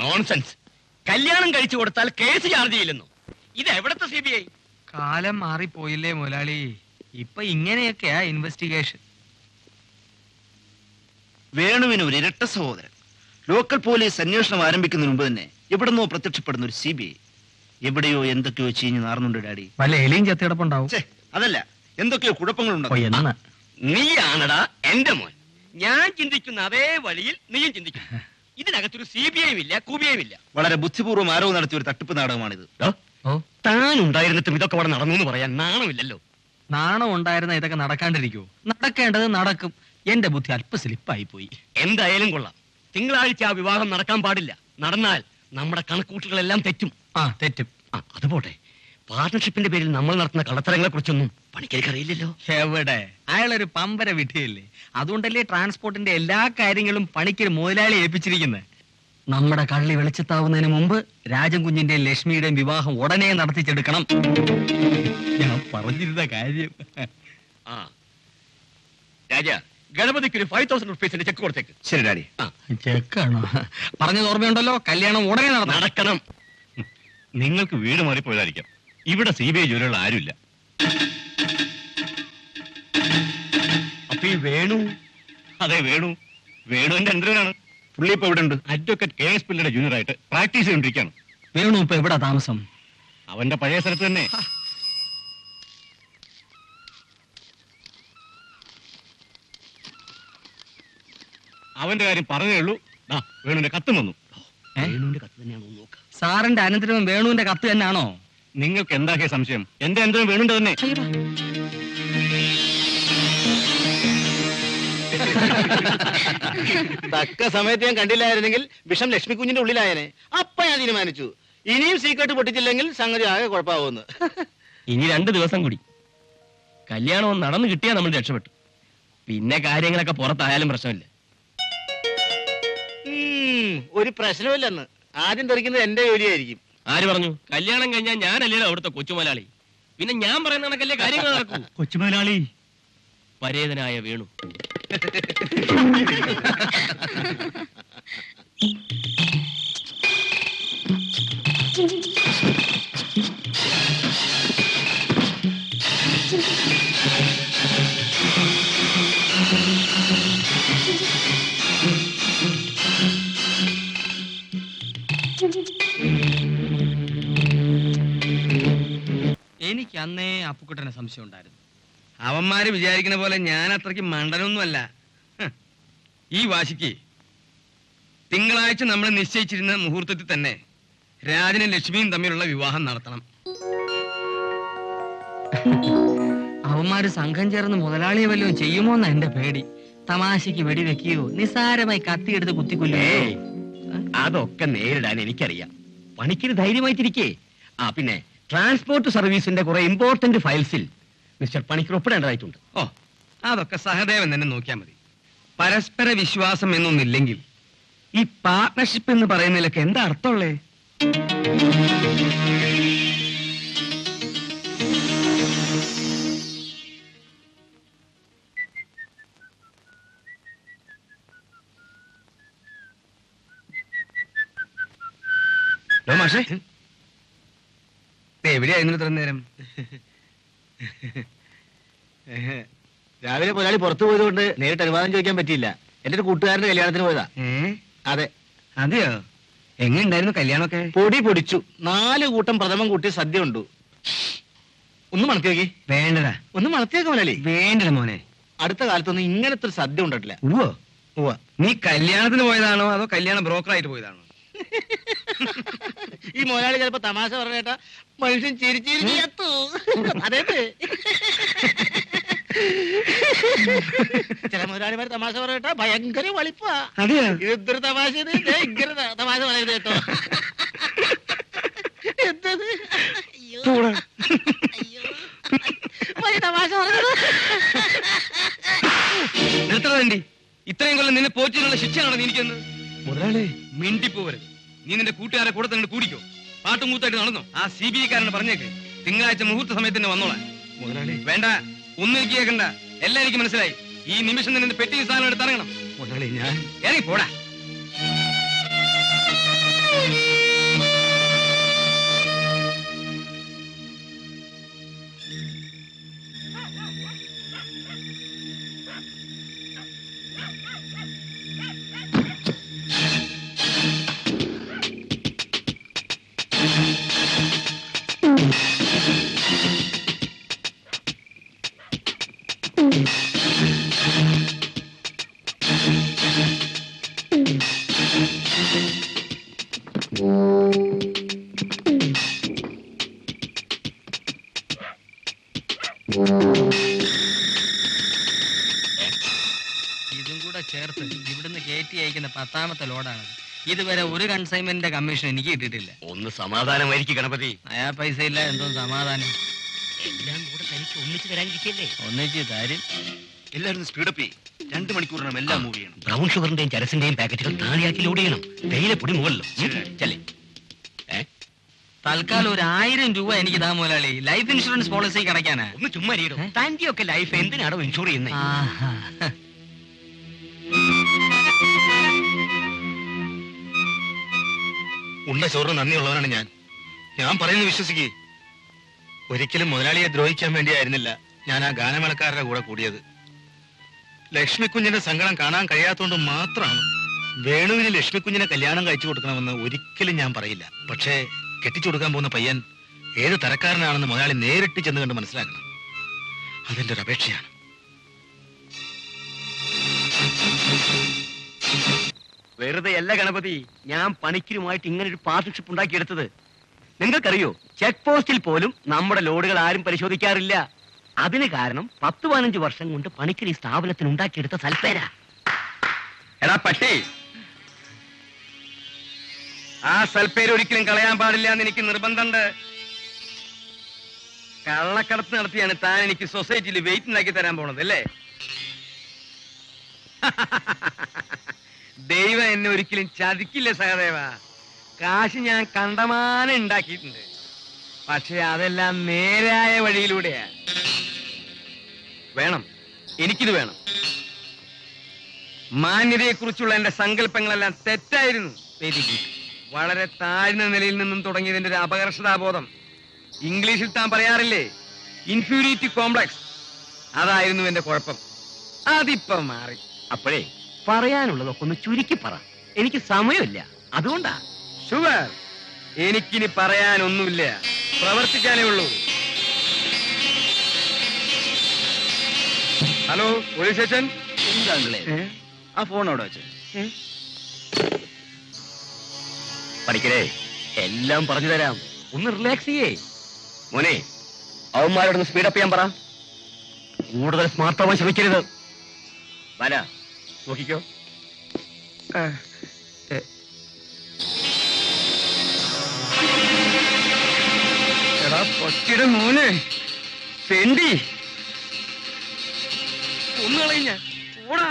Nonsense. കല്യാണം കഴിച്ചു കൊടുത്താൽ കേസ് ചാർജ് ചെയ്യില്ലെന്നു. ഇത് എവിടത്തെ CBI? കാലം മാറിപ്പോയില്ലേ മുതലാളി. ഇപ്പൊ ഇങ്ങനെയൊക്കെയാ ഇൻവെസ്റ്റിഗേഷൻ. വേണുവിന് ഒരു ഇരട്ട സഹോദരൻ. ലോക്കൽ പോലീസ് അന്വേഷണം ആരംഭിക്കുന്നതിന് മുമ്പ് തന്നെ എവിടെന്നോ പ്രത്യക്ഷപ്പെടുന്ന ഒരു CBI. എവിടെയോ എന്തൊക്കെയോ ചീഞ്ഞ് നാർന്നുണ്ട് ഡാഡി. വല്ല എലിയും ചത്തിടപ്പുണ്ടാവും. അതല്ല, എന്തൊക്കെയോ കുഴപ്പങ്ങളുണ്ടോ. നീയാണടാ എന്റെ മോൻ. ഞാൻ ചിന്തിക്കുന്ന അതേ വഴിയിൽ നീയും ചിന്തിക്കും. ഇതിനകത്തൊരു CBI ഇല്ല, കൂബിയും ഇല്ല. വളരെ ബുദ്ധിപൂർവ്വം ആരോ നടത്തിയ ഒരു തട്ടിപ്പ് നാടകമാണിത്. താൻ ഉണ്ടായിരുന്നിട്ടും ഇതൊക്കെ അവിടെ നടന്നു എന്ന് പറയാൻ നാണമില്ലല്ലോ. നാണം ഉണ്ടായിരുന്ന ഇതൊക്കെ നടക്കാണ്ടിരിക്കുവോ? നടക്കേണ്ടത് നടക്കും. എന്റെ ബുദ്ധി അല്പ സ്ലിപ്പായി പോയി. എന്തായാലും കൊള്ളാം. തിങ്കളാഴ്ച ആ വിവാഹം നടക്കാൻ പാടില്ല. നടന്നാൽ നമ്മുടെ കണക്കൂട്ടുകളെല്ലാം തെറ്റും. തെറ്റും. അതുപോട്ടെ, പാർട്ണർഷിപ്പിന്റെ പേരിൽ നമ്മൾ നടത്തുന്ന കള്ളത്തരങ്ങളെ കുറിച്ചൊന്നും പണിക്കർക്ക് അറിയില്ലല്ലോ. എവിടെ? അയാളൊരു പമ്പര വിധിയല്ലേ. അതുകൊണ്ടല്ലേ ട്രാൻസ്പോർട്ടിന്റെ എല്ലാ കാര്യങ്ങളും പണിക്കർ മുതലാളി ഏൽപ്പിച്ചിരിക്കുന്നത്. നമ്മുടെ കള്ളി വെളിച്ചത്താവുന്നതിന് മുമ്പ് രാജൻ കുഞ്ഞിന്റെയും ലക്ഷ്മിയുടെയും വിവാഹം ഉടനെ നടത്തിച്ചെടുക്കണം. ഞാൻ പറഞ്ഞിരുന്ന കാര്യം. രാജ, ഗണപതിക്ക് 5,000 റുപ്പീസിന്റെ ചെക്ക് കൊടുത്തേക്ക്. ശരി ഡാഡി. ചെക്കാണോ? പറഞ്ഞത് ഓർമ്മയുണ്ടല്ലോ. കല്യാണം ഉടനെ നടക്കണം. നിങ്ങൾക്ക് വീട് മാറിപ്പോയതായിരിക്കാം. ഇവിടെ CBI ജോലിയുള്ള ആരുമില്ല. അപ്പൊ ഈ വേണു? അതെ, വേണുവിന്റെ അന്തരനാണ്. പുള്ളി ഇപ്പൊ ഇവിടെ ഉണ്ട്. അഡ്വക്കേറ്റ് KS പിള്ളയുടെ ജൂനിയറായിട്ട് പ്രാക്ടീസ് ചെയ്തോണ്ടിരിക്കുകയാണ്. വേണു ഇപ്പൊ എവിടാ താമസം? അവന്റെ പഴയ സ്ഥലത്ത് തന്നെ. അവന്റെ കാര്യം പറഞ്ഞേ ഉള്ളൂ. വേണുവിന്റെ കത്തും വന്നു. വേണുവിന്റെ കത്ത് തന്നെയാണോ നോക്ക. സാറിന്റെ അനന്തരം വേണുവിന്റെ കത്ത് തന്നെയാണോ? നിങ്ങൾക്ക് എന്താക്കിയ സംശയം? എന്റെ അനന്തരം വേണുവിന്റെ തന്നെ. തക്ക സമയത്ത് ഞാൻ കണ്ടില്ലായിരുന്നെങ്കിൽ വിഷം ലക്ഷ്മി കുഞ്ഞിന്റെ ഉള്ളിലായനെ. അപ്പൊ ഞാൻ തീരുമാനിച്ചു, ഇനിയും സീക്രട്ട് പൊട്ടിച്ചില്ലെങ്കിൽ സംഗതി ആകെ കുഴപ്പമാവുമെന്ന്. ഇനി 2 ദിവസം കൂടി കല്യാണം നടന്നു കിട്ടിയാൽ നമ്മൾ രക്ഷപ്പെട്ടു. പിന്നെ കാര്യങ്ങളൊക്കെ പുറത്തായാലും പ്രശ്നമില്ല. ഒരു പ്രശ്നമില്ലെന്ന്. ആദ്യം തെറിക്കുന്നത് എന്റെ ജോലിയായിരിക്കും. ആര് പറഞ്ഞു? കല്യാണം കഴിഞ്ഞാൽ ഞാനല്ലല്ലോ അവിടുത്തെ കൊച്ചുമുതലാളി. പിന്നെ ഞാൻ പറയുന്ന കണക്കല്ലേ കാര്യങ്ങൾ നടക്കൂ. കൊച്ചുമുതലാളി പരേതനായ വേണു. എനിക്ക് അന്നേ അപ്പുക്കുട്ടനെ സംശയം ഉണ്ടായിരുന്നു. അവന്മാര് വിചാരിക്കുന്ന പോലെ ഞാൻ അത്രയ്ക്ക് മണ്ടനൊന്നുമല്ല. ഈ വാശിക്ക് തിങ്കളാഴ്ച നമ്മൾ നിശ്ചയിച്ചിരുന്ന മുഹൂർത്തത്തിൽ തന്നെ രാജനും ലക്ഷ്മിയും തമ്മിലുള്ള വിവാഹം നടത്തണം. അവന്മാര് സംഘം ചേർന്ന് മുതലാളിയെ വല്ലതും ചെയ്യുമോന്ന എന്റെ പേടി. തമാശയ്ക്ക് വെടിവെക്കുകയോ നിസ്സാരമായി കത്തിയെടുത്ത് കുത്തിക്കൊല്ലുകയോ. അതൊക്കെ നേരിടാൻ എനിക്കറിയാം. പണിക്കൊരു ധൈര്യമായിട്ടിരിക്കേ. പിന്നെ ട്രാൻസ്പോർട്ട് സർവീസിന്റെ കുറെ ഇമ്പോർട്ടന്റ് ഫയൽസിൽ മിസ്റ്റർ പണിക്കർ ഒപ്പിടേണ്ടതായിട്ടുണ്ട്. അതൊക്കെ സഹദേവൻ തന്നെ നോക്കിയാൽ മതി. പരസ്പര വിശ്വാസം എന്നൊന്നില്ലെങ്കിൽ ഈ പാർട്ട്ണർഷിപ്പ് എന്ന് പറയുന്നതിലൊക്കെ എന്താ അർത്ഥമുള്ളേ? എവിടെയായിരുന്നു ഇത്ര നേരം? രാവിലെ മുതലാളി പുറത്തു പോയതുകൊണ്ട് നേരിട്ട് അനുവാദം ചോദിക്കാൻ പറ്റിയില്ല. എന്റെ ഒരു കൂട്ടുകാരന്റെ കല്യാണത്തിന് പോയതാ. അതെ. അതെയോ? എങ്ങനെയുണ്ടായിരുന്നു കല്യാണമൊക്കെ? പൊടി പൊടിച്ചു. 4 കൂട്ടം പ്രഥമം കൂട്ടി സദ്യ ഉണ്ടു. ഒന്ന് മണത്തി നോക്കി. വേണ്ടടാ. ഒന്ന് മണത്തി നോക്കാം മുതലാളി. വേണ്ടട മോനെ. അടുത്ത കാലത്തൊന്നും ഇങ്ങനത്തെ ഒരു സദ്യ ഉണ്ടിട്ടില്ല. നീ കല്യാണത്തിന് പോയതാണോ അതോ കല്യാണ ബ്രോക്കറായിട്ട് പോയതാണോ? ഈ മുതലാളി ചിലപ്പോ തമാശ പറഞ്ഞേട്ടാ മനുഷ്യൻ ചിരിച്ചിരിക്കത്തു. അതെ, ചില മുതലാളിമാർ തമാശ പറഞ്ഞേട്ടാ ഭയങ്കര വളിപ്പാ. എന്തൊരു തമാശ ഇങ്ങനെ തമാശ പറയരുത് കേട്ടോ. എന്തത്? തമാശ പറഞ്ഞത് നിർത്തണ. ഇത്രയും കൊല്ലം നിന്നെ പോറ്റിനുള്ള ശിക്ഷയാണോ നീ എനിക്കെന്ന്? മുതലാളി മിണ്ടിപ്പോവരുത്. നീ നിന്റെ കൂട്ടുകാരെ കൂടെ തന്നെ കൂടിക്കോ. പാട്ടും കൂത്തായിട്ട് നടന്നോ? ആ CBI കാരനെ പറഞ്ഞേക്ക് തിങ്കളാഴ്ച മുഹൂർത്ത സമയത്ത് തന്നെ വന്നോളാം. മുതലാളി വേണ്ട, ഒന്നും എനിക്ക് കേൾക്കണ്ട. എല്ലാം എനിക്ക് മനസ്സിലായി. ഈ നിമിഷം നിന്റെ പെട്ടി സാധനം എടുത്തിറങ്ങണം. മുതലാളി ഞാൻ ഇറങ്ങി പോടാ. ഇതും കൂടെ ചേർത്ത് ഇവിടുന്ന് കയറ്റി അയക്കുന്ന 10ാമത്തെ ലോഡാണ്. ഇതുവരെ ഒരു കൺസൈൻമെന്റിന്റെ കമ്മീഷൻ എനിക്ക് കിട്ടിയിട്ടില്ല. ഒന്ന് സമാധാനമായിരിക്കും ഗണപതി. അയാ പൈസ ഇല്ല, എന്തോ സമാധാനം. എല്ലാം കൂടെ തനിക്ക് ഒന്നിച്ച് തരാനിരിക്കല്ലേ? ഒന്നിച്ച് തരും. എല്ലാവരും സ്പീഡപ്പ് ചെയ്യും. 2 മണിക്കൂറിനും എല്ലാം മൂവ് ചെയ്യണം. ബ്രൗൺ ഷുഗറിന്റെയും ചരസിന്റെയും പാക്കറ്റുകൾ താഴെയാക്കി ലോഡ് ചെയ്യണം. തേയില പൊടി മുകളിലും. ചെല്ലേ. തൽക്കാലം ഒരു 1000 രൂപ എനിക്ക് താ മുതലാളി. ലൈഫ് ഇൻഷുറൻസ് പോളിസിക്ക് അടയ്ക്കാനാ. ഒന്ന് ചുമ്മാ ഇരിക്കടോ. തന്റെ ഒക്കെ ലൈഫ് എന്തിനാണോ ഇൻഷുർ ചെയ്യുന്നത്? ഉണ്ട ചോറിന് നന്ദിയുള്ളവനാണ് ഞാൻ പറയുന്നത് വിശ്വസിക്കേ. ഒരിക്കലും മുതലാളിയെ ദ്രോഹിക്കാൻ വേണ്ടിയായിരുന്നില്ല ഞാൻ ആ ഗാനമേളക്കാരുടെ കൂടെ കൂടിയത്. ലക്ഷ്മിക്കുഞ്ഞിന്റെ സങ്കടം കാണാൻ കഴിയാത്തതുകൊണ്ട് മാത്രമാണ്. വേണുവിന് ലക്ഷ്മിക്കുഞ്ഞിനെ കല്യാണം കഴിച്ചു കൊടുക്കണമെന്ന് ഒരിക്കലും ഞാൻ പറയില്ല. പക്ഷേ കെട്ടിച്ചു കൊടുക്കാൻ പോകുന്ന പയ്യൻ ഏത് തരക്കാരനാണെന്ന് മുതലാളി നേരിട്ട് ചെന്ന് കണ്ട് മനസ്സിലാക്കണം. അതെന്റെ ഒരു അപേക്ഷയാണ്. വെറുതെ അല്ല ഗണപതി ഞാൻ പണിക്കരുമായിട്ട് ഇങ്ങനെ ഒരു പാർട്ണർഷിപ്പ് ഉണ്ടാക്കിയെടുത്തത്. നിങ്ങൾക്കറിയോ, ചെക്ക് പോസ്റ്റിൽ പോലും നമ്മുടെ ലോഡുകൾ ആരും പരിശോധിക്കാറില്ല. അതിന് കാരണം 10-15 വർഷം കൊണ്ട് പണിക്കർ ഈ സ്ഥാപനത്തിന് ഉണ്ടാക്കിയെടുത്ത സൽപ്പേര. എടാ പട്ടി, ആ സൽപ്പേര് ഒരിക്കലും കളയാൻ പാടില്ല എന്ന് എനിക്ക് നിർബന്ധമുണ്ട്. കള്ളക്കടത്ത് നടത്തിയാണ് താൻ എനിക്ക് സൊസൈറ്റിയിൽ വെയിറ്റ് ഉണ്ടാക്കി തരാൻ പോണത് അല്ലേ? ദൈവം എന്നെ ഒരിക്കലും ചതിക്കില്ല സഹദേവ. കാശ് ഞാൻ കണ്ടമാനം ഉണ്ടാക്കിയിട്ടുണ്ട്. പക്ഷെ അതെല്ലാം നേരായ വഴിയിലൂടെയാ. വേണം, എനിക്കിത് വേണം. മാന്യതയെ കുറിച്ചുള്ള എന്റെ സങ്കല്പങ്ങളെല്ലാം തെറ്റായിരുന്നു. വളരെ താഴ്ന്ന നിലയിൽ നിന്നും തുടങ്ങിയതിന്റെ ഒരു അപകർഷതാബോധം. ഇംഗ്ലീഷിൽ താൻ പറയാറില്ലേ, ഇൻഫീരിയോറിറ്റി കോംപ്ലക്സ്. അതായിരുന്നു എന്റെ കുഴപ്പം. അതിപ്പം മാറി. അപ്പോഴേ പറയാനുള്ളതൊക്കെ ഒന്ന് ചുരുക്കി പറ. എനിക്ക് സമയമില്ല, അതുകൊണ്ടാ. ഷുഗർ, എനിക്കിനി പറയാനൊന്നുമില്ല, പ്രവർത്തിക്കാനേ ഉള്ളൂ. Hello police station. എന്താ ആ ഫോൺ അവിടെ വെച്ച്? പഠിക്കരേ, എല്ലാം പറഞ്ഞു തരാം. ഒന്ന് റിലാക്സ് ചെയ്യേ മോനെ. അവന്മാരോടൊന്ന് സ്പീഡപ്പ് ചെയ്യാൻ പറ. കൂടുതൽ സ്മാർട്ടാവാൻ ശ്രമിക്കരുത്. വരാ, നോക്കിക്കോ. എടാ പൊട്ടിയുടെ മോനെ, സെണ്ടി ഒന്ന് കളഞ്ഞ ഓടാ.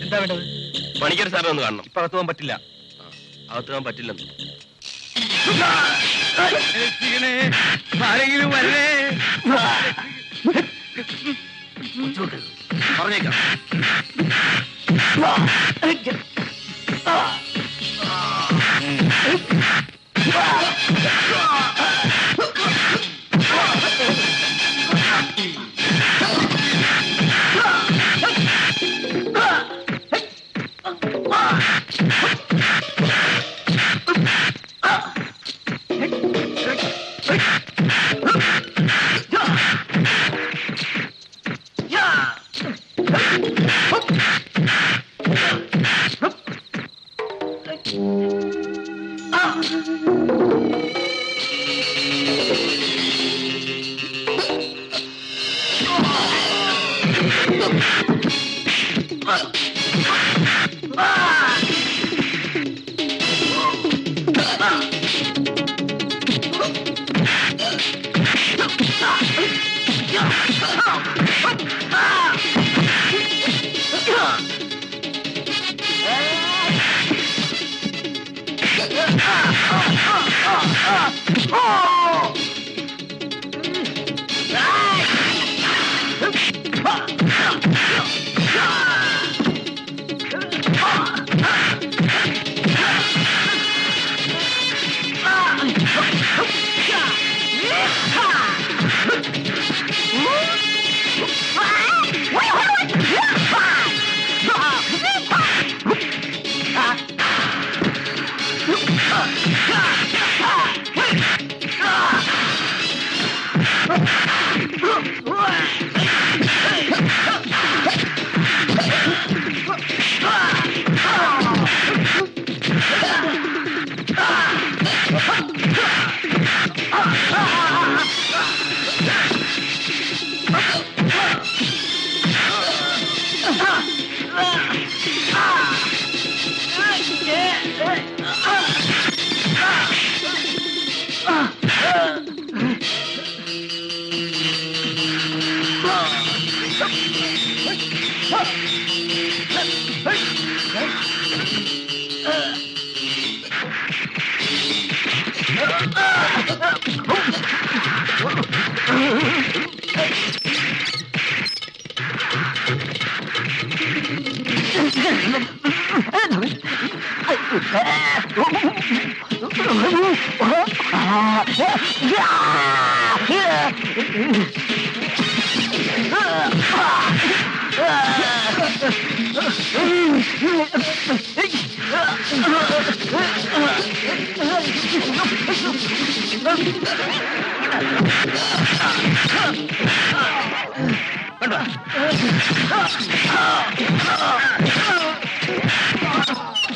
എന്താ വേണ്ടത്? പണിക്കർ സാറിനെ ഒന്ന് കാണണം. ഇപ്പൊ അകത്ത് പോകാൻ പറ്റില്ല. അകത്ത് പോകാൻ പറ്റില്ലെന്ന്. ആരെങ്കിലും വരണേ. പറഞ്ഞേക്കാം.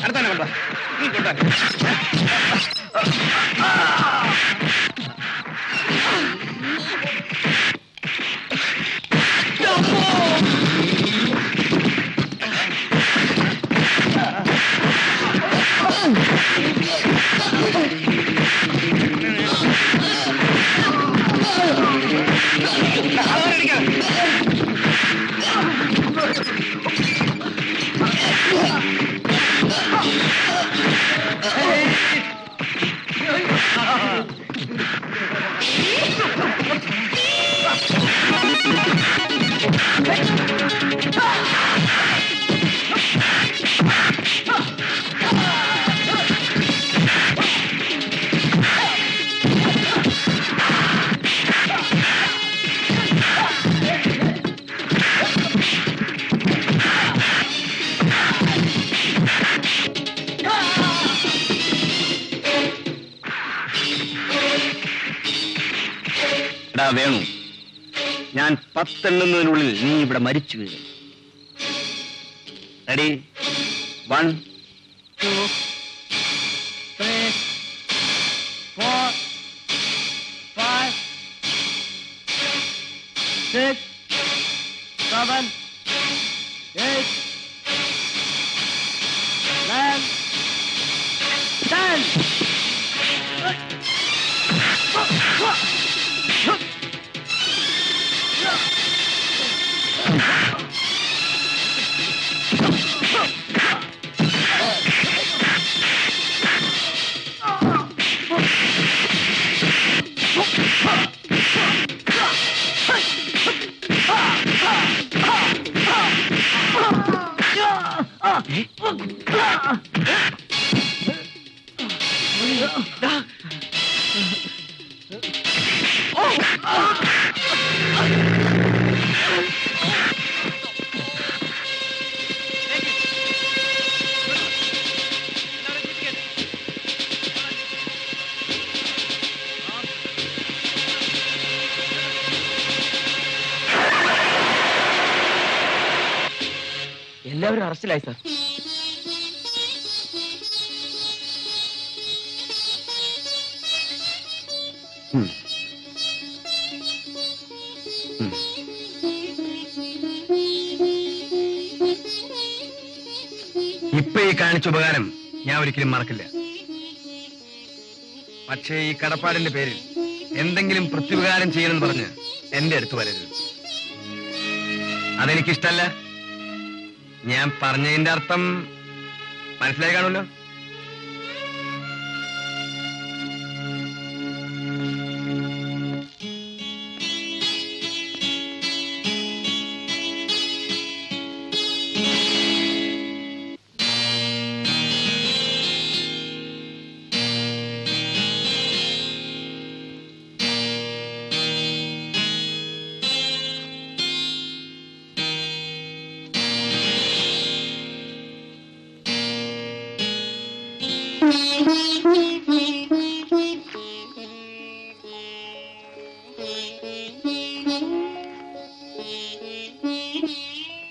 അടുത്താണ് കൊണ്ടുവാ. നീ കൊണ്ടുവാ. വേണു, ഞാൻ 10 എണ്ണുന്നതിനുള്ളിൽ നീ ഇവിടെ മരിച്ചു വീഴും. റെഡി? 1 2 3 4 5 6 7 8 9 10. എല്ലാവരും അറസ്റ്റിലായി സാർ. ഇപ്പൊ ഈ കാണിച്ച ഉപകാരം ഞാൻ ഒരിക്കലും മറക്കില്ല. പക്ഷേ ഈ കടപ്പാടിന്റെ പേരിൽ എന്തെങ്കിലും പ്രത്യുപകാരം ചെയ്യണമെന്ന് പറഞ്ഞ് എന്റെ അടുത്ത് വരരുത്. അതെനിക്കിഷ്ടല്ല. ഞാൻ പറഞ്ഞതിന്റെ അർത്ഥം മനസ്സിലായി കാണുമല്ലോ.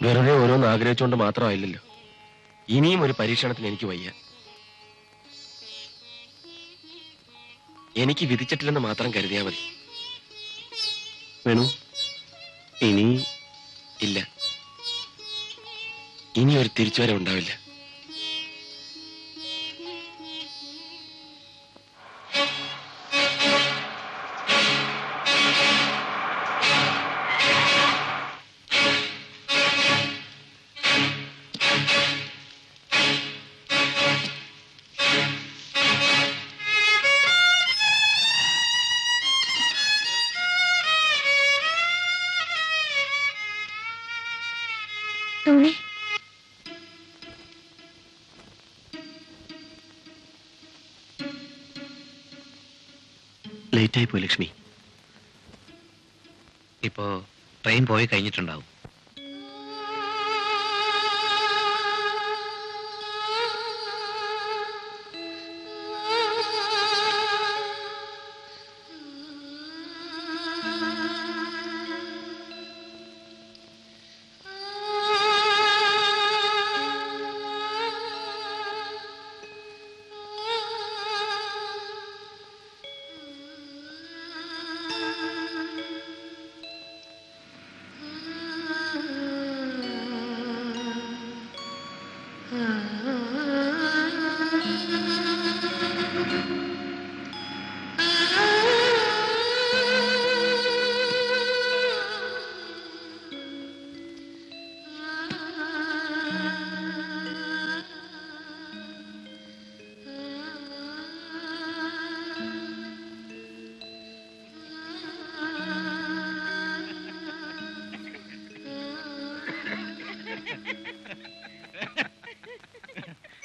വെറുതെ ഓരോന്ന് ആഗ്രഹിച്ചുകൊണ്ട് മാത്രമായില്ലല്ലോ. ഇനിയും ഒരു പരീക്ഷണത്തിന് എനിക്ക് വയ്യ. എനിക്ക് വിധിച്ചിട്ടില്ലെന്ന് മാത്രം കരുതിയാ മതി. വേണു, ഇനി ഇല്ല, ഇനി ഒരു തിരിച്ചുവരവ് ഉണ്ടാവില്ല. ലേറ്റായി പോയി ലക്ഷ്മി. ഇപ്പോ ട്രെയിൻ പോയി കഴിഞ്ഞിട്ടുണ്ടാവും.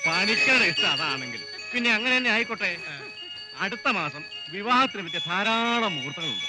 പണിക്കാരുടെ ഇഷ്ടം അതാണെങ്കിൽ പിന്നെ അങ്ങനെ തന്നെ ആയിക്കോട്ടെ. അടുത്ത മാസം വിവാഹത്തിന് പറ്റിയ ധാരാളം മുഹൂർത്തങ്ങളുണ്ട്.